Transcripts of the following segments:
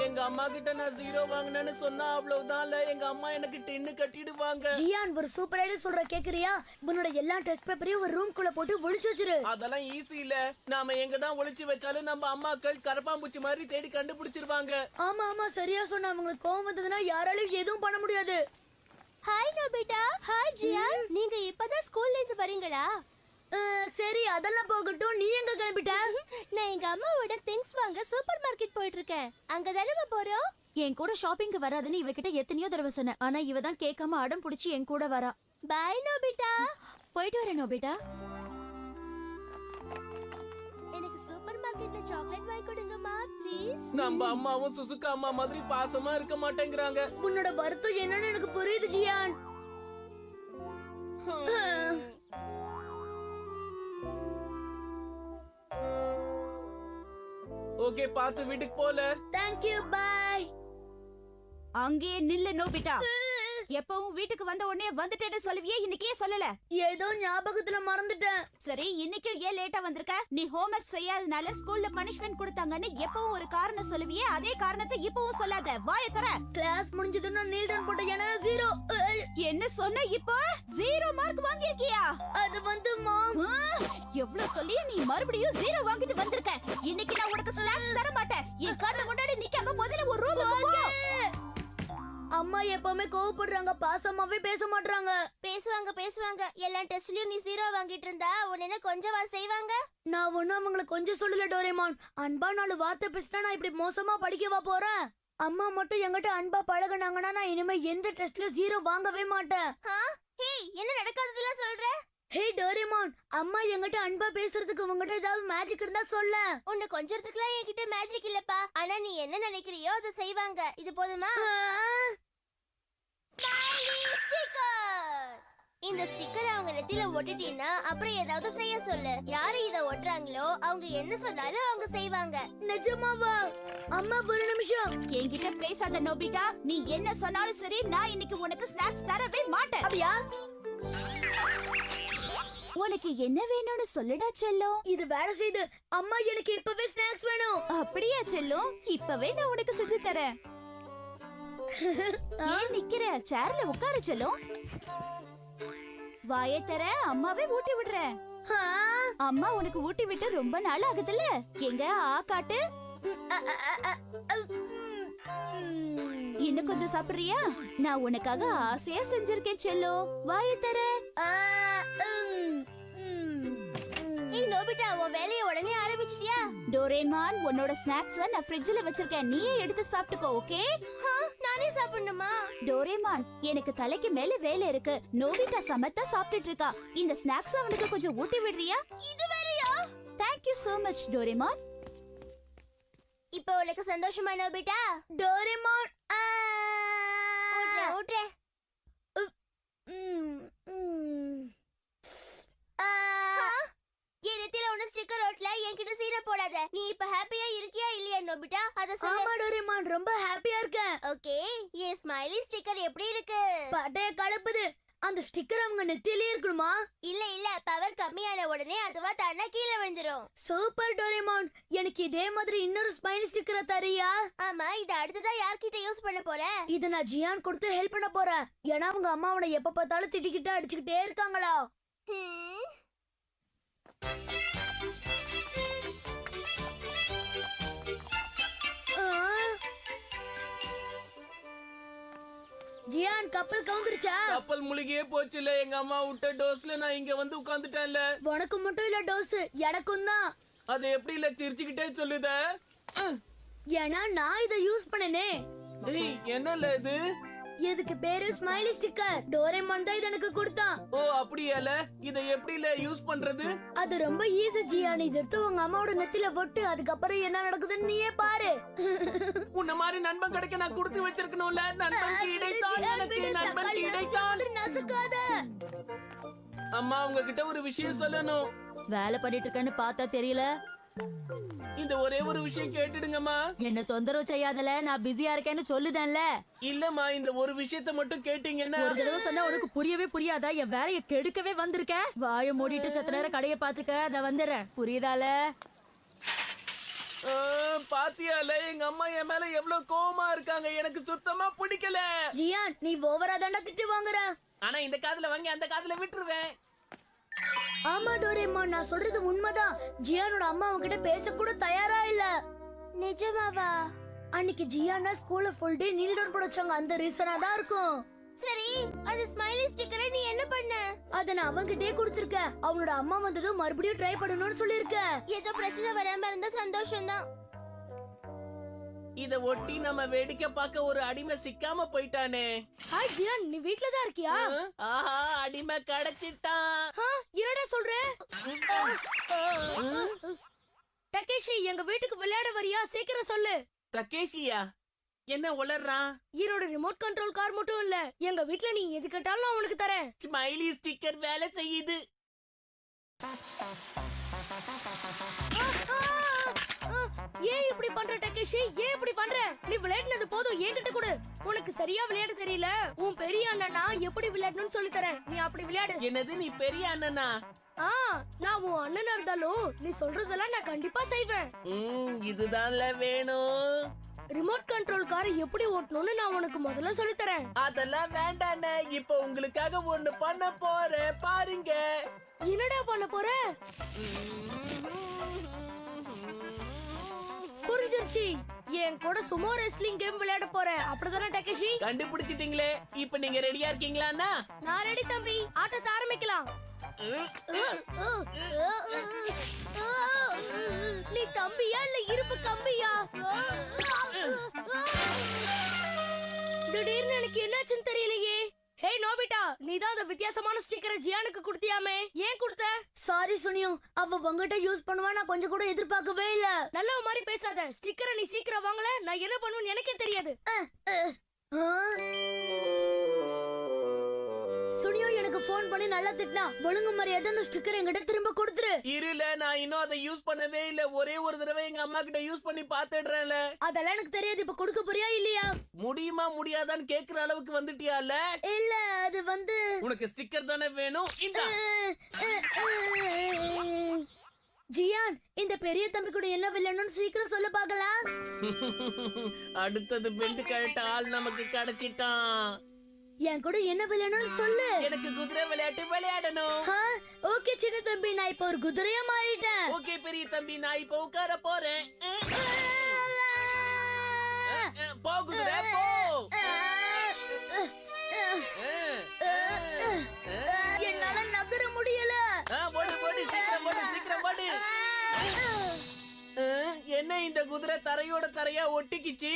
எங்க அம்மா கிட்ட நான் 0 வாங்கினேன்னு சொன்னா அவ்வளவுதான். எங்க அம்மா எனக்கு 10 கட்டிடுவாங்க. ஜியான், ஒரு சூப்பர் ஐடியா சொல்ற, கேக்குறியா? உன்னோட எல்லா டெஸ்ட் பேப்பரையும் ஒரு ரூம் குள்ள போட்டு ஒளிச்சு வச்சிரு. அதெல்லாம் ஈஸி இல்ல. நாம எங்க தான் ஒளிச்சு வச்சாலும் நம்ம அம்மாக்கள் கரப்பாம்பூச்சி மாதிரி தேடி கண்டுபிடிச்சிருவாங்க. ஆமா ஆமா, சரியா சொன்ன. அவங்களுக்கு கோவம் வந்ததுன்னா யாராலையும் எதுவும் பண்ண முடியாது. Hi Nobita. ஹாய் ஜியான். நீங்க இப்பதான் ஸ்கூல்ல இருந்து வரீங்களா? சரி, அதெல்லாம் போகட்டும். நீ எங்க கிளம்பிட்ட? நான் எங்க அம்மாவோட திங்ஸ் வாங்க சூப்பர் மார்க்கெட் போயிட்டு இருக்கேன். அங்க தானே போறோம். என் கூட ஷாப்பிங்க்கு வராதுன்னு இவகிட்ட எத்தனையோ தடவை சொன்னேன். ஆனா இவ தான் கேட்காம அடம் பிடிச்சி என் கூட வரா. Bye Nobita. போயிட்டு வரேன் நோபிட்டா. எனக்கு சூப்பர் மார்க்கெட்ல சாக்லேட் வாங்கி கொடுங்கம்மா ப்ளீஸ். நம்ம அம்மாவும் சுசுகா அம்மா மாதிரி பாசமா இருக்க மாட்டேங்கிறாங்க. உன்னோட வருத்தம் என்னன்னு எனக்கு புரியுது ஜியான். ஓகே, பாத்து வீட்டுக்கு போல. Thank you, bye. அங்கேயே நில்லு நோபிட்டா. எப்பவும் வீட்டுக்கு வந்த உடனே வந்துட்டேன்னு சொல்லுவியே, இன்னைக்கு ஏன் சொல்லல? ஏதோ ஞாபகத்துல மறந்துட்டேன். சரி, இன்னைக்கும் ஏன் லேட்டா வந்திருக்க? நீ ஹோம்வொர்க் செய்யாதனால ஸ்கூல்ல பனிஷ்மென்ட் கொடுத்தாங்கன்னு எப்பவும் ஒரு காரணம் சொல்லுவியே, அதே காரணத்தை இப்பவும் சொல்லாத. வாயை தர. கிளாஸ் முடிஞ்சதுன்னா நீல் டவுன் போட்ட ஏன்னா 0. என்ன சொன்ன? இப்போ 0 மார்க் வாங்கிருக்கியா? அது வந்து மாம், எவ்வளவு சொல்லி நீ மறுபடியும் 0 வாங்கிட்டு வந்திருக்க. இன்னைக்கு நான் உனக்கு ஸ்நாக்ஸ் தர மாட்டேன். என் கண்ணு முன்னாடி நிக்காம முதல்ல ஒரு ரூமுக்கு போ. அம்மா எப்பவுமே கோவப்படுறாங்க, பாசமாவே பேச மாட்டாங்க. பேசுவாங்க. எல்லா டெஸ்ட்லயும் நீ 0 வாங்கிட்டு இருந்தா உன்ன கொஞ்சமா செய்வாங்க. நான் ஒண்ணும் அவங்களை கொஞ்சம் சொல்லல டோரேமான். அன்பா 4 வார்த்தை பேசினா நான் இப்படி மோசமா படிக்கவா போறேன்? அம்மா மட்டும் என்கிட்ட அன்பா பழகுனாங்கன்னா நான் இனிமே எந்த டெஸ்ட்லயும் 0 வாங்கவே மாட்டேன். ஹே, என்ன நடக்காததெல்லாம் சொல்ற? ஹே டோரேமான், அம்மா என்கிட்ட அன்பா பேசுறதுக்கு உங்ககிட்ட ஏதாவது மேஜிக் இருந்தா சொல்ல. உன்னை கொஞ்சறதுக்குலாம் என்கிட்ட மேஜிக் இல்லப்பா. ஆனா நீ என்ன நினைக்கிறியோ அதை செய்வாங்க. இது போதுமா? இந்த ஸ்டிக்கர் அவங்க நெத்தில ஒட்டிட்டீன்னா அப்புறம் ஏதாவது செய்ய சொல்லு. யாரு இத ஒட்டுறாங்களோ அவங்க என்ன சொன்னாலும் அவங்க செய்வாங்க. நிஜமாவா? அம்மா ஒரு நிமிஷம். என்கிட்ட பேசாத நோபிட்டா. நீ என்ன சொன்னாலும் சரி, நான் இன்னைக்கு உனக்கு ஸ்நாக்ஸ் தரவே மாட்டேன். அப்படியா? உனக்கு என்ன வேணும்னு சொல்லுடா செல்லம். இது வேலை செய்து. அம்மா, எனக்கு இப்பவே ஸ்நாக்ஸ் வேணும். அப்படியா செல்லம்? இப்பவே நான் உனக்கு செஞ்சு தரேன். ஏன் நிக்கிற? சேர்ல உட்காரு செல்லம். வாயை தர, அம்மாவே ஊட்டி விடுறேன். அம்மா உனக்கு ஊட்டி விட்டு ரொம்ப நாள் ஆகுதுல்ல. எங்க ஆ காட்டு. இன்னும் கொஞ்சம் சாப்பிடுறியா? நான் உனக்காக ஆசையா செஞ்சிருக்கேன் செல்லம். வாயை தர. ஏய் நோபிட்டா, உன் வேலையை உடனே ஆரம்பிச்சிட்டியா? டோரேமான், உன்னோட ஸ்நாக்ஸ் நான் ஃப்ரிட்ஜ்ல வச்சிருக்கேன். நீயே எடுத்து சாப்பிட்டுக்கோ, ஓகே? நானே சாப்பிடணுமா? டோரேமான், எனக்கு தலைக்கு மேல வேலை இருக்கு. நோபிட்டா சமத்தா சாப்பிட்டுட்டு இருக்கா. இந்த ஸ்நாக்ஸ் அவனுக்கு கொஞ்சம் ஊட்டி விடுறியா? இது வேறயா? Thank you so much Doraemon. இப்போ உனக்கு சந்தோஷமா நோபிட்டா? டோரேமான், ஊட்றே. என் நெத்தில ஒண்ணு ஸ்டிக்கர் ஓட்டல. என்கிட்ட சீனை போடாத. நீ இப்ப ஹாப்பியா இருக்கியா இல்லையா நோபிட்டா? அத சொல்லு. ஆமா டோரேமான், ரொம்ப ஹாப்பியா இருக்கேன். ஓகே, என் ஸ்மைலி ஸ்டிக்கர் எப்படி இருக்கு? பட்டைய கலப்புது. அந்த ஸ்டிக்கர் அவங்க நெத்தியிலே இருக்கணுமா? இல்ல, பவர் கம்மியான உடனே அதுவா தானா கீழே விழுந்துரும். சூப்பர் டோரேமான், எனக்கு இதே மாதிரி இன்னொரு ஸ்மைலி ஸ்டிக்கரை தரியா? ஆமா, இது அடுத்ததா யார்கிட்ட யூஸ் பண்ண போற? இத நான் ஜியான் கொடுத்து ஹெல்ப் பண்ண போறேன். ஏன்னா அவங்க அம்மா அவனை எப்ப பார்த்தாலும் திட்டிக்கிட்டு அடிச்சுக்கிட்டே இருக்காங்களா. ஜியான், கப்பல் கவுந்துருச்சா? கப்பல் முழுகியே போச்சுல. எங்க அம்மா விட்ட டோஸ்ல நான் இங்க வந்து உட்கார்ந்துட்டேன்ல. உனக்கு மட்டும் இல்ல டோஸ், எனக்கும் தான். அது எப்படி இல்ல சிரிச்சுக்கிட்டே சொல்லுத? ஏன்னா நான் இத யூஸ் பண்ணனே. ஏய், என்னல இது? இதுக்கு பேரு ஸ்மைலி ஸ்டிக்கர். டோரேமான் தான் இத எனக்கு கொடுத்தான். ஓ, அப்படியால? இத எப்படில யூஸ் பண்றது? அது ரொம்ப ஈஸி ஜியான். இது எடுத்து உங்க அம்மாவோட நெத்தில ஒட்டு. அதுக்கப்புறம் என்ன நடக்குதுன்னு நீயே பாரு. உன்ன மாதிரி நண்பன் கிடைக்க நான் கொடுத்து வச்சிருக்கணும்ல. நண்பன் கிடைத்தான், எனக்கு நண்பன் கிடைத்தான். நசுக்காத. அம்மா, உங்ககிட்ட ஒரு விஷயம் சொல்லணும். வேலை பண்ணிட்டு இருக்கேன்னு பார்த்தா தெரியல. இந்த ஒரே ஒரு விஷயம் கேட்டுடுங்கம்மா. என்ன தொந்தரவு செய்யாதல, நான் பிஸியா இருக்கேன்னு சொல்லுதேன்ல. இல்லம்மா, இந்த ஒரு விஷயத்த மட்டும் கேட்டீங்கன்னா. ஒரு தடவை சொன்னா உனக்கு புரியவே புரியாதா? என் வேலையை கெடுக்கவே வந்திருக்க. வாயை மூடிட்டு சத்த நேரம் கடையை பாத்துக்க, நான் வந்துடுறேன். புரியுதால? பாத்தியால எங்க அம்மா என் மேல எவ்வளவு கோவமா இருக்காங்க. எனக்கு சுத்தமா பிடிக்கல. ஜியான், நீ ஓவரா தாண்டா திட்டு வாங்குற. ஆனா இந்த காதுல வாங்கி அந்த காதுல விட்டுருவேன். ஆமா டோரேமான், நான் சொல்றது உண்மைதான். ஜியானோட அம்மா அவன்கிட்ட பேச கூட தயாரா இல்ல. நிஜமாவா? அன்னைக்கு ஜியானா ஸ்கூல்ல ஃபுல் டே நீல் டவுன் போட வச்சாங்க. அந்த ரீசனா தான் இருக்கும். சரி, அந்த ஸ்மைலி ஸ்டிக்கரை நீ என்ன பண்ண? அத நான் அவன்கிட்டயே கொடுத்திருக்கேன். அவனோட அம்மா வந்ததும் மறுபடியும் ட்ரை பண்ணணும்னு சொல்லிருக்கேன். ஏதோ பிரச்சனை வராம இருந்தா சந்தோஷம்தான். இத ஒட்டி நம்ம வேடிக்கை பார்க்க ஒரு அடிமை சிக்காம போயிட்டானே. ஹாய் ஜியான், நீ வீட்ல தான் இருக்கியா? ஆஹா, அடிமை கிடைச்சிட்டான். என்னடா சொல்ற? டகேஷி, எங்க வீட்டுக்கு விளையாட வரியா? சீக்கிரம் சொல்லு. தகேஷியா? என்ன உளறான்? என்னோட ரிமோட் கண்ட்ரோல் கார் மட்டும் இல்ல, எங்க வீட்ல நீ எது கேட்டாலும் நான் உனக்கு தரேன். ஸ்மைலி ஸ்டிக்கர் வேலை செய்யுது. ஏன் இப்படி பண்ற டகேஷி? ஏன் இப்படி பண்ற? நீ விளையாடுனது போதும், என்கிட்ட கொடு. உனக்கு சரியா விளையாட தெரியல. உன் பெரிய அண்ணனா எப்படி விளையாடணும்னு சொல்லி தரேன். நீ அப்படி விளையாடு. என்னது, நீ பெரிய அண்ணனா? நான் உன் அண்ணனா இருந்தாலும் நீ சொல்றதெல்லாம் நான் கண்டிப்பா செய்வேன். இதுதான்ல வேணும். ரிமோட் கண்ட்ரோல் காரை எப்படி ஓட்டணும்னு நான் உனக்கு முதல்ல சொல்லி தரேன். அதெல்லாம் வேண்டானே, இப்ப உங்களுக்காக ஒண்ணு பண்ண போறேன், பாருங்க. என்னடா பண்ண போற? புரிஞ்சிருச்சு. என் கூட சுமோ ரெஸ்லிங் கேம் விளையாட போறேன். அப்படிதானே டகேஷி? கண்டுபிடிச்சிட்டீங்களே. இப்ப நீங்க ரெடியா இருக்கீங்களா? நான் ரெடி தம்பி. ஆட்டத்தை ஆரம்பிக்கலாம். நீ தம்பியா இல்ல இருப்பு கம்பியா? திடீர்னு எனக்கு என்னாச்சுன்னு தெரியலையே. ஹே நோபிட்டா, நீ தான் அந்த வித்தியாசமான ஸ்டிக்கரை ஜியானுக்கு கொடுத்தியாமே, ஏன் கொடுத்த? சாரி சுனியோ, அவ உங்ககிட்ட யூஸ் பண்ணுவா நான் கொஞ்சம் கூட எதிர்பார்க்கவே இல்ல. நல்ல மாதிரி பேசாத. ஸ்டிக்கரை நீ சீக்கிரம் வாங்கல, நான் என்ன பண்ணுவேன்னு எனக்கே தெரியாது. சுனியோ எனக்கு போன் பண்ணி நல்லா திட்டினா. ஒழுங்கு மரியாதை அந்த ஸ்டிக்கர் என்கிட்ட திரும்ப கொடுத்துரு. இருல, நான் இன்னும் அதை யூஸ் பண்ணவே இல்ல. ஒரே ஒரு தடவை எங்க அம்மா கிட்ட யூஸ் பண்ணி பாத்துடுறேன்ல. அதெல்லாம் எனக்கு தெரியாது. இப்ப கொடுக்க போறியா இல்லையா? முடியுமா முடியாதான்னு கேக்குற அளவுக்கு வந்துட்டியால? இல்ல, அது வந்து உனக்கு ஸ்டிக்கர் தானே வேணும். இந்த ஜியான், இந்த பெரிய தம்பி கூட என்ன விளையாடணும்னு சீக்கிரம் சொல்ல பாக்கலாம். அடுத்தது பெல்ட் கழட்ட ஆள் நமக்கு கிடைச்சிட்டான். என் கூட என்ன விளையாடணும்னு சொல்லு. எனக்கு குதிரை விளையாட்டு விளையாடணும். ஓகே சின்ன தம்பி, நான் இப்ப ஒரு குதிரையா மாறிட்டேன். ஓகே பெரிய தம்பி, நான் இப்ப உட்கார போறேன். போ குதிரை போ. என்னால நகர முடியல. போடு போடு, சீக்கிரம் போடு, சீக்கிரம் போடு. என்ன இந்த குதிரை தரையோட தரையா ஒட்டிக்கிச்சு?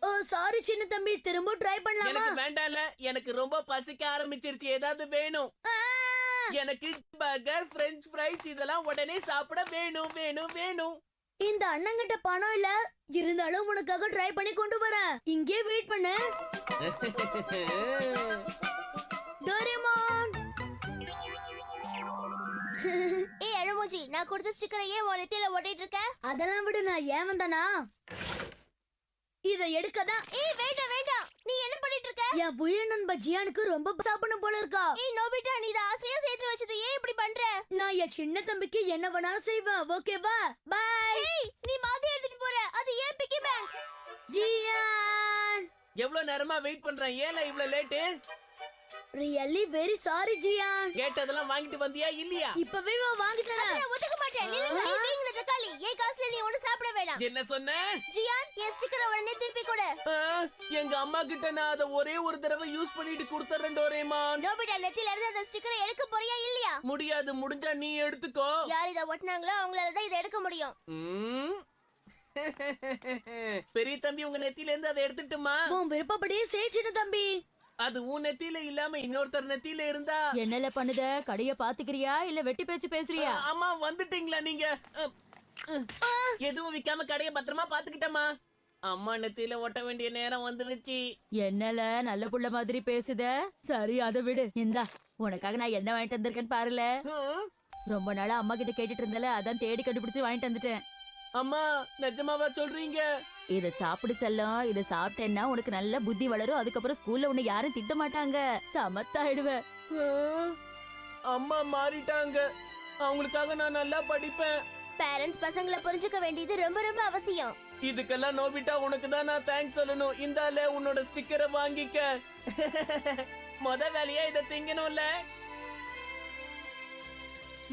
ஓ சாரி சின்ன தம்பி, திரும்ப ட்ரை பண்ணலாமா? எனக்கு வேண்டாம்ல, எனக்கு ரொம்ப பசிக்க ஆரம்பிச்சிருச்சு. ஏதாவது வேணும். எனக்கு பர்கர், பிரெஞ்ச் ஃப்ரைஸ் இதெல்லாம் உடனே சாப்பிட வேணும் வேணும் வேணும். இந்த அண்ணங்கிட்ட பணம் இல்ல, இருந்தாலும் உனக்காக ட்ரை பண்ணி கொண்டு வரேன். இங்கே வெயிட் பண்ணு. டோரேமான். ஏய் அழுமூச்சி, நான் கொடுத்த ஸ்டிக்கரை ஏன் உன் நெத்தியில ஒட்டிட்டு இருக்க? அதெல்லாம் விடு, நான் ஏன் வந்தானா இத எடுக்கதான். ஏய் வேண்டாம் வேண்டாம், நீ என்ன பண்ணிட்டு இருக்க? என் உயிர் நண்பன் ஜியானுக்கு ரொம்ப சாப்பிடணும் போல இருக்கா. ஏய் நோபிட்டா, நீ இத ஆசையா சேர்த்து வச்சது ஏன் இப்படி பண்ற? நான் என் சின்ன தம்பிக்கு என்ன வேணாலும் செய்வேன். ஓகேவா? பை. ஏய் நீ மாதிரி எடுத்துட்டு போற, அது ஏன் பிக்கி பேங்க்? ஜியான், எவ்வளவு நேரமா வெயிட் பண்றேன், ஏல இவ்வளவு late? Really very sorry Jiyan. கேட்டதெல்லாம் வாங்கிட்டு வந்தியா இல்லையா? இப்பவே வா, வாங்கி தரேன். நான் ஒத்துக்க மாட்டேன். நில்லுங்க. ஏய் வீங்கல தக்காளி, ஏன் காசுல நீ ஒண்ணு சாப்பிட வேண்டாம். என்ன சொன்ன? ஜியான், என் ஸ்டிக்கரை உடனே திருப்பி கொடு. எங்க அம்மா கிட்ட நான் அதை ஒரே ஒரு தடவை யூஸ் பண்ணிட்டு கொடுத்துறேன் டோரேமான். நோபிட்டா, நெத்தியில இருந்து அந்த ஸ்டிக்கரை எடுக்க போறியா இல்லையா? முடியாது, முடிஞ்சா நீ எடுத்துக்கோ. யார் இத ஒட்டினாங்களோ அவங்களால தான் இத எடுக்க முடியும். பெரிய தம்பி, உங்க நெத்தியில இருந்து அதை எடுத்துட்டுமா? உன் விருப்பப்படியே செய் சின்ன தம்பி. அது உன் நெத்தியில இல்லாம இன்னொருத்தர் நெத்தியில இருந்தா என்னல பண்ணுத? கடைய பாத்துக்கிறியா இல்ல வெட்டி பேச்சு பேசுறியா? அம்மா வந்துட்டீங்களா நீங்க? எதுவும் விக்காம கடைய பத்திரமா பாத்துக்கிட்டமா? அம்மா நெத்தியில ஒட்ட வேண்டிய நேரம் வந்துருச்சு. என்னல நல்ல புள்ள மாதிரி பேசுத? சரி அதை விடு. இந்தா உனக்காக நான் என்ன வாங்கிட்டு வந்திருக்கேன்னு பாருல. ரொம்ப நாளா அம்மா கிட்ட கேட்டுட்டு இருந்தல, அதான் தேடி கண்டுபிடிச்சு வாங்கிட்டு வந்துட்டேன். அம்மா நிஜமாவா சொல்றீங்க? இத சாப்பிடு செல்லம். இத சாப்பிட்டேன்னா உனக்கு நல்ல புத்தி வளரும். அதுக்கப்புறம் ஸ்கூல்ல உன்னை யாரும் திட்ட மாட்டாங்க. சமத்தாயிடுவ. ஆ, அம்மா மாறிட்டாங்க. அவங்களுக்காக நான் நல்லா படிப்பேன். பேரண்ட்ஸ் பசங்களை புரிஞ்சுக்க வேண்டியது ரொம்ப ரொம்ப அவசியம். இதுக்கெல்லாம் நோபிட்டா உனக்கு தான் நான் தேங்க்ஸ் சொல்லணும். இந்தால உன்னோட ஸ்டிக்கரை வாங்கிக்க. முத வேலையா இத திங்கணும்ல.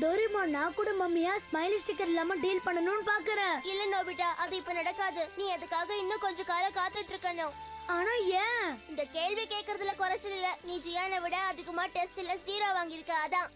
டோரேமான், நான் கூட மம்மியா ஸ்மைலி ஸ்டிக்கர் இல்லாம டீல் பண்ணணும்னு பாக்குறேன். இல்ல நோபிட்டா, அது இப்ப நடக்காது. நீ அதுக்காக இன்னும் கொஞ்ச காலம் காத்துட்டு இருக்கணும். ஆனா ஏன்? இந்த கேள்வி கேக்குறதுல குறைச்சல் இல்ல. நீ ஜியானை விட அதிகமா டெஸ்ட்ல 0 வாங்கியிருக்க, அதான்.